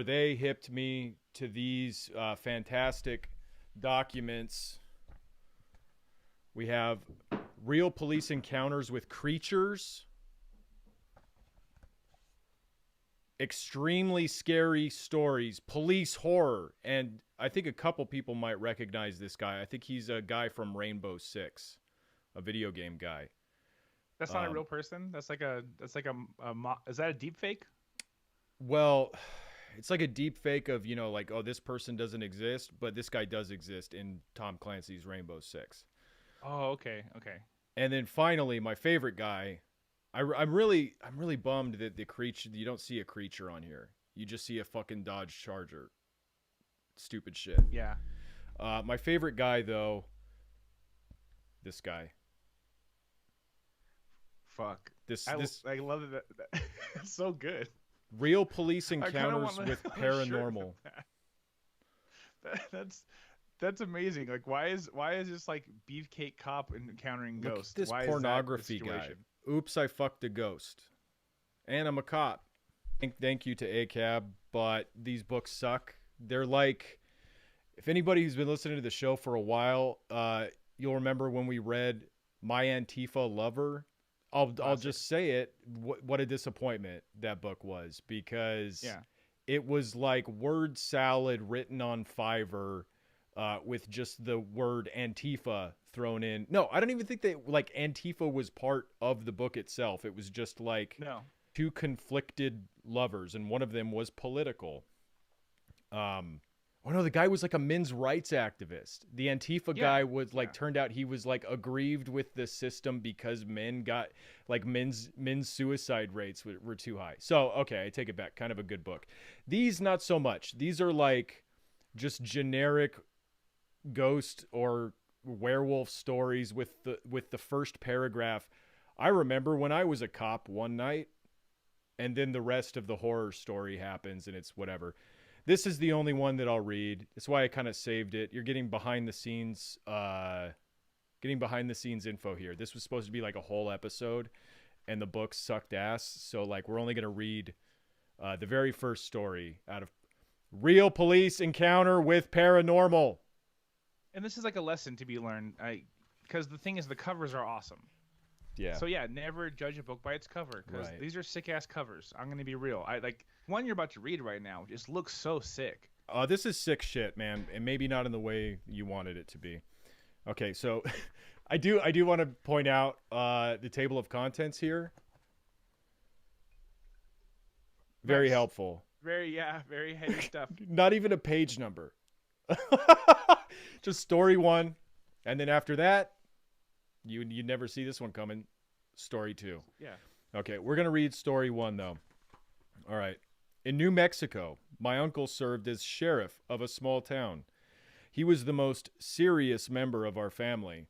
They hipped me to these fantastic documents. We have real police encounters with creatures, extremely scary stories, police horror, and I think a couple people might recognize this guy. I think he's a guy from Rainbow Six, a video game guy. That's not a Um, real person. Is that a deep fake? well, it's like a deep fake of, like, oh, this person doesn't exist, but this guy does exist in Tom Clancy's Rainbow Six. Oh, okay, okay. And then finally, my favorite guy. I'm really bummed that the creature you don't see a creature on here. You just see a fucking Dodge Charger. Stupid shit. Yeah. My favorite guy though, this guy. Fuck. This I this I love that. It's so good. real police I kind of want encounters with a shirt with paranormal. that. That's amazing. Like, why is this like beefcake cop encountering Look at ghosts? this Why is that the pornography guy. situation? Oops, I fucked a ghost. And I'm a cop. Thank you to ACAB, but these books suck. They're like, if anybody who's been listening to the show for a while, you'll remember when we read My Antifa Lover. I'll Classic. just say it. What a disappointment that book was, because Yeah. it was like word salad written on Fiverr, with just the word Antifa thrown in. No, I don't even think that like Antifa was part of the book itself. It was just like No. two conflicted lovers, and one of them was political. Oh no, the guy was like a men's rights activist. The Antifa Yeah. guy was like, Yeah. turned out he was like aggrieved with the system because men got like men's suicide rates were too high. So okay, I take it back. Kind of a good book. These not so much. These are like just generic ghost or werewolf stories with the first paragraph. I remember when I was a cop one night, and then the rest of the horror story happens, and it's whatever. This is the only one that I'll read. That's why I kind of saved it. You're getting behind the scenes info here. This was supposed to be like a whole episode, and the book sucked ass. So like we're only gonna read the very first story out of Real Police Encounter with Paranormal. And this is like a lesson to be learned. Because the thing is, the covers are awesome. Yeah. So yeah, never judge a book by its cover, because Right. these are sick ass covers. I'm gonna be real. I like one you're about to read right now. Just looks so sick. This is sick shit, man, and maybe not in the way you wanted it to be. Okay, so I do want to point out the table of contents here. Very Nice. helpful. Very heavy stuff. Not even a page number. Just story one, and then after that, you never see this one coming. Story two. Yeah. Okay, we're gonna read story one though. All right. In New Mexico, my uncle served as sheriff of a small town. He was the most serious member of our family.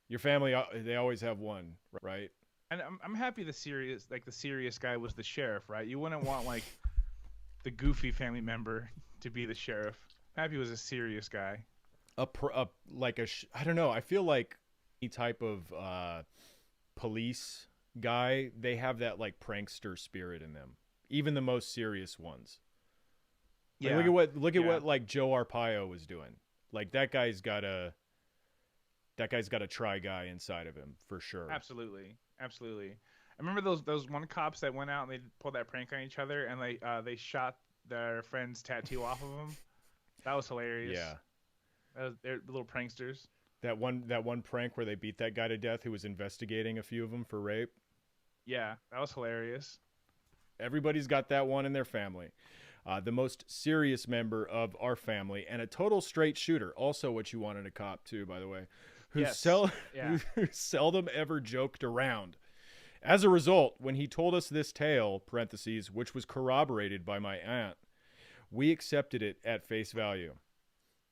Your family, they always have one, right? And I'm happy the serious guy was the sheriff, right? You wouldn't want like the goofy family member to be the sheriff. I'm happy he was a serious guy. I don't know. I feel like any type of police guy, they have that like prankster spirit in them. Even the most serious ones. Like, Yeah. look at Yeah. what like Joe Arpaio was doing. Like that guy's got a try guy inside of him for sure. Absolutely. Absolutely. I remember those one cops that went out and they pulled that prank on each other, and they shot their friend's tattoo off of them. That was hilarious. Yeah. They're little pranksters. That one prank where they beat that guy to death who was investigating a few of them for rape. Yeah, that was hilarious. Everybody's got that one in their family. The most serious member of our family and a total straight shooter. Also, what you wanted a cop too, by the way, who Yes. Yeah. who seldom ever joked around. As a result, when he told us this tale (parentheses) which was corroborated by my aunt, we accepted it at face value.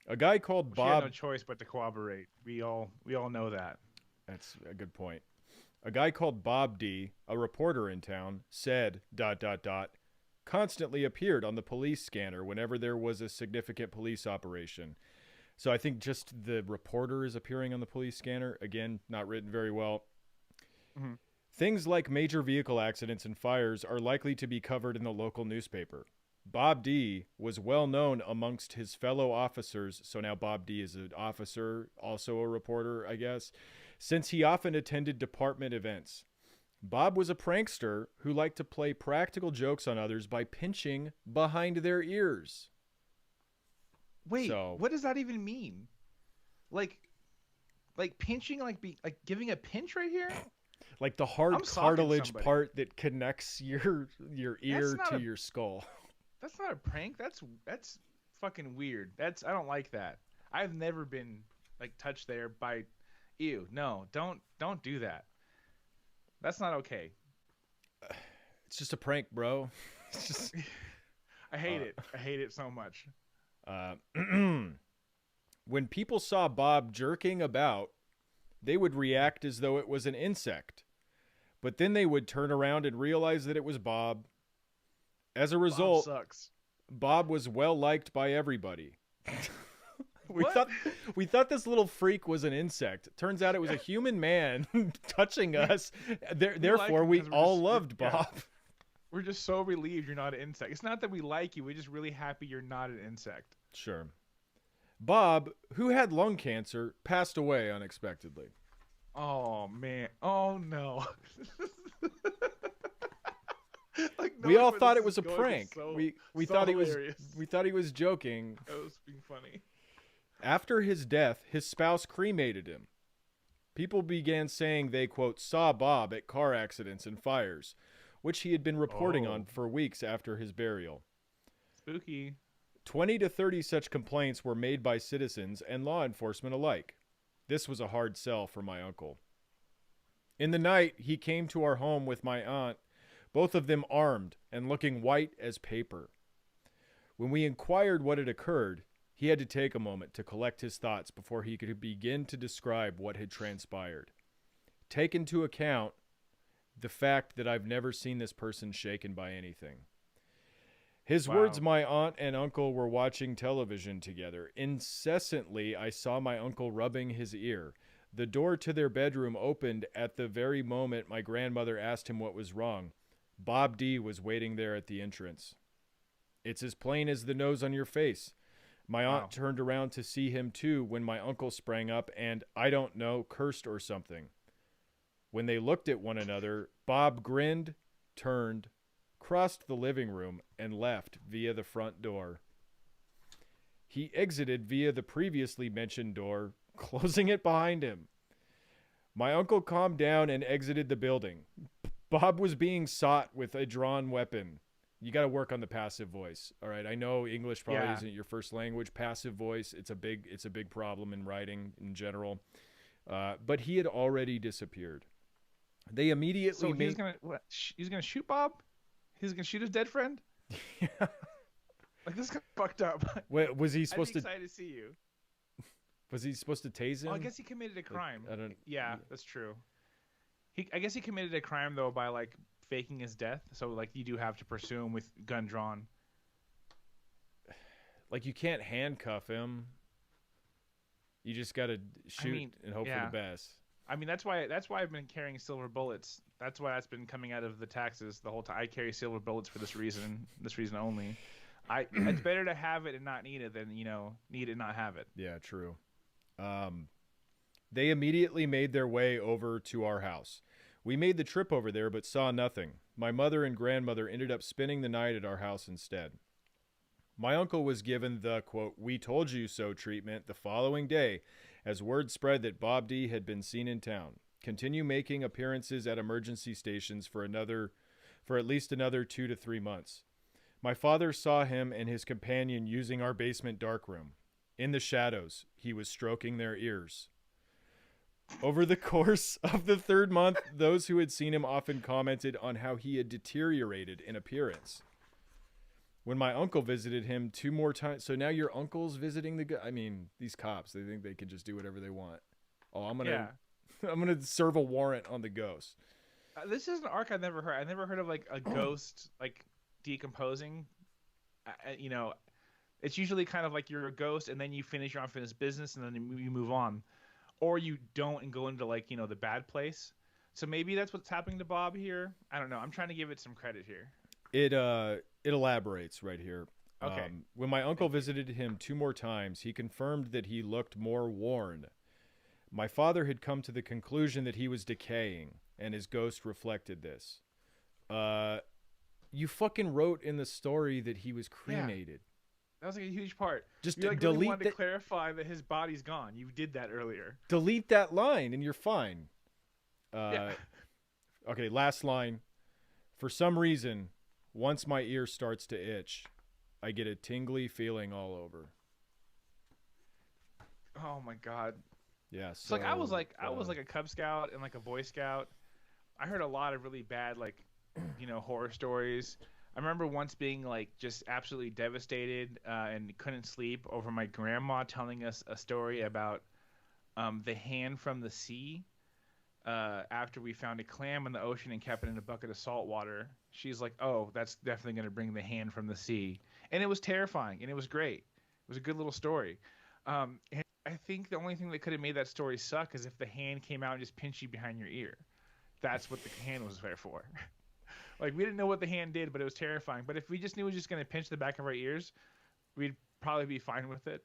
A guy called She had no Bob. choice but to cooperate. We all know that. That's a good point. A guy called Bob D, a reporter in town, said ... constantly appeared on the police scanner whenever there was a significant police operation. So I think just the reporter is appearing on the police scanner. Again, not written very well. Mhm. Things like major vehicle accidents and fires are likely to be covered in the local newspaper. Bob D was well known amongst his fellow officers. So now Bob D is an officer, also a reporter, I guess, since he often attended department events. Bob was a prankster who liked to play practical jokes on others by pinching behind their ears. Wait, So, what does that even mean? Like, like pinching, like giving a pinch right here? like the hard I'm socking cartilage somebody. part that connects your That's ear not to a your skull. that's not a prank. That's fucking weird. I don't like that. I've never been like touched there by ew. No, don't do that. That's not okay. It's just a prank, bro. It's just I hate it. I hate it so much. uh, when people saw Bob jerking about, they would react as though it was an insect. But then they would turn around and realize that it was Bob. As a Bob result, sucks. Bob was well liked by everybody. we What? thought we thought this little freak was an insect. Turns out it was a human man touching us. Therefore, him we 'cause we're all just- loved yeah. Bob. We're just so relieved you're not an insect. It's not that we like you. We're just really happy you're not an insect. Sure. Bob, who had lung cancer, passed away unexpectedly. Oh man. Oh no. Like, We knowing all where thought this it was is a going is prank. so- We so thought hilarious. we thought he was joking. That was being funny. After his death, his spouse cremated him. People began saying they, quote, saw Bob at car accidents and fires, which he had been reporting on Oh. for weeks after his burial. Spooky. 20 to 30 such complaints were made by citizens and law enforcement alike. This was a hard sell for my uncle. In the night, he came to our home with my aunt, both of them armed and looking white as paper. When we inquired what had occurred, he had to take a moment to collect his thoughts before he could begin to describe what had transpired. Take into account the fact that I've never seen this person shaken by anything. His Wow. words, my aunt and uncle were watching television together. Incessantly, I saw my uncle rubbing his ear. The door to their bedroom opened at the very moment my grandmother asked him what was wrong. Bob D was waiting there at the entrance. It's as plain as the nose on your face. My aunt Wow. turned around to see him too when my uncle sprang up and, I don't know, cursed or something. When they looked at one another, Bob grinned, turned, crossed the living room, and left via the front door. He exited via the previously mentioned door, closing it behind him. My uncle calmed down and exited the building. Bob was being sought with a drawn weapon. You got to work on the passive voice. All right, I know English probably Yeah. isn't your first language. Passive voice, it's a big problem in writing in general. But he had already disappeared. They immediately So he's made. gonna what? He's gonna shoot Bob? He's gonna shoot his dead friend? Like this got fucked up. Wait, was he I'd be supposed to? excited to see you. Was he supposed to tase him? Well, I guess he committed a crime. I don't. Yeah, that's true. I guess he committed a crime though by like faking his death. So like you do have to pursue him with gun drawn. Like you can't handcuff him. You just got to shoot and hope for yeah. the best. I mean that's why I've been carrying silver bullets. That's why that's been coming out of the taxes the whole time. I carry silver bullets for this reason only. It's better to have it and not need it than need it and not have it. Yeah, true. They immediately made their way over to our house. We made the trip over there but saw nothing. My mother and grandmother ended up spending the night at our house instead. My uncle was given the, quote, we told you so treatment the following day as word spread that Bob D had been seen in town. Continue making appearances at emergency stations for at least another 2 to 3 months. My father saw him and his companion using our basement darkroom. In the shadows, he was stroking their ears. Over the course of the 3rd month, those who had seen him often commented on how he had deteriorated in appearance. When my uncle visited him 2 more times, so now your uncle's visiting the guy. I mean, these cops, they think they can just do whatever they want. Oh, I'm gonna serve a warrant on the ghost. This is an arc I've never heard. I never heard of like a ghost like decomposing. It's usually kind of like you're a ghost and then you finish your unfinished business and then you move on, or you don't and go into like the bad place. So maybe that's what's happening to Bob here. I don't know. I'm trying to give it some credit here. it elaborates right here. Okay, When my uncle thank you. visited him 2 more times, he confirmed that he looked more worn. My father had come to the conclusion that he was decaying, and his ghost reflected this. Uh, you fucking wrote in the story that he was Yeah, cremated. that was like a huge part. Just You like really delete wanted to that. clarify that his body's gone. You did that earlier. Delete that line, and you're fine. Yeah. Uh, okay, last line. For some reason, once my ear starts to itch, I get a tingly feeling all over. Oh my God. Yeah, So like I was so like I was like a Cub Scout and like a Boy Scout. I heard a lot of really bad like horror stories. I remember once being like just absolutely devastated and couldn't sleep over my grandma telling us a story about the hand from the sea. After we found a clam in the ocean and kept it in a bucket of salt water, she's like, "Oh, that's definitely going to bring the hand from the sea," and it was terrifying and it was great. It was a good little story. And I think the only thing that could have made that story suck is if the hand came out and just pinched you behind your ear. That's what the hand was there for. Like we didn't know what the hand did, but it was terrifying. But if we just knew it was just going to pinch the back of our ears, we'd probably be fine with it.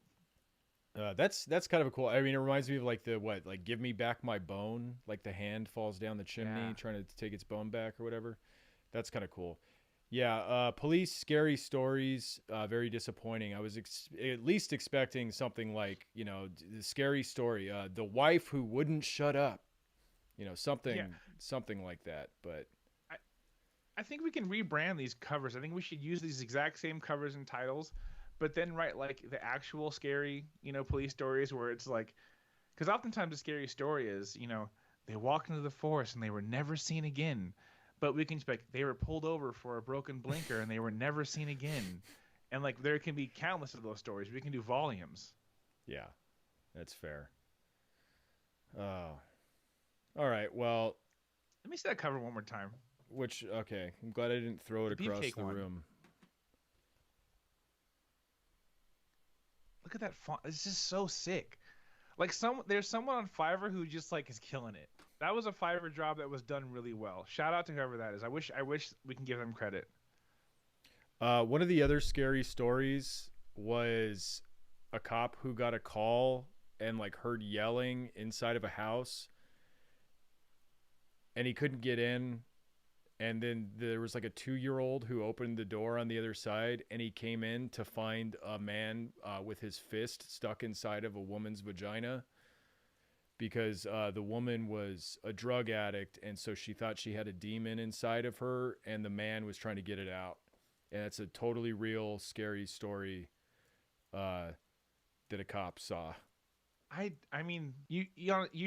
that's kind of a cool. I mean, it reminds me of like the what, like give me back my bone, like the hand falls down the chimney Yeah. trying to take its bone back or whatever. That's kind of cool. Yeah, police scary stories, very disappointing. I was at least expecting something like the scary story, the wife who wouldn't shut up, Yeah. something like that. But I, I think we can rebrand these covers. I think we should use these exact same covers and titles, but then write like the actual scary, police stories where it's like, because oftentimes the scary story is, they walked into the forest and they were never seen again. But we can just be like, they were pulled over for a broken blinker and they were never seen again. And like, there can be countless of those stories. We can do volumes. yeah, that's fair. Oh, all right. Well, Let me see that cover one more time. okay. I'm glad I didn't throw it The across beefcake the one. room. Look at that font. It's just so sick. Like there's someone on Fiverr who just like is killing it. That was a Fiverr job that was done really well. Shout out to whoever that is. I wish we can give them credit. One of the other scary stories was a cop who got a call and like heard yelling inside of a house, and he couldn't get in, and then there was like a 2-year old who opened the door on the other side, and he came in to find a man with his fist stuck inside of a woman's vagina because the woman was a drug addict, and so she thought she had a demon inside of her, and the man was trying to get it out. And it's a totally real scary story uh, that a cop saw. I mean, you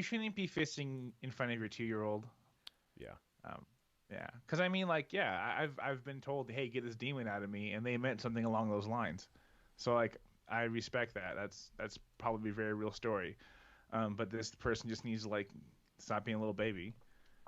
shouldn't be fisting in front of your 2-year old. Yeah. Um, yeah, because I mean, like, yeah, I've been told, hey, get this demon out of me, and they meant something along those lines. So like, I respect that. That's probably a very real story. But this person just needs to like stop being a little baby.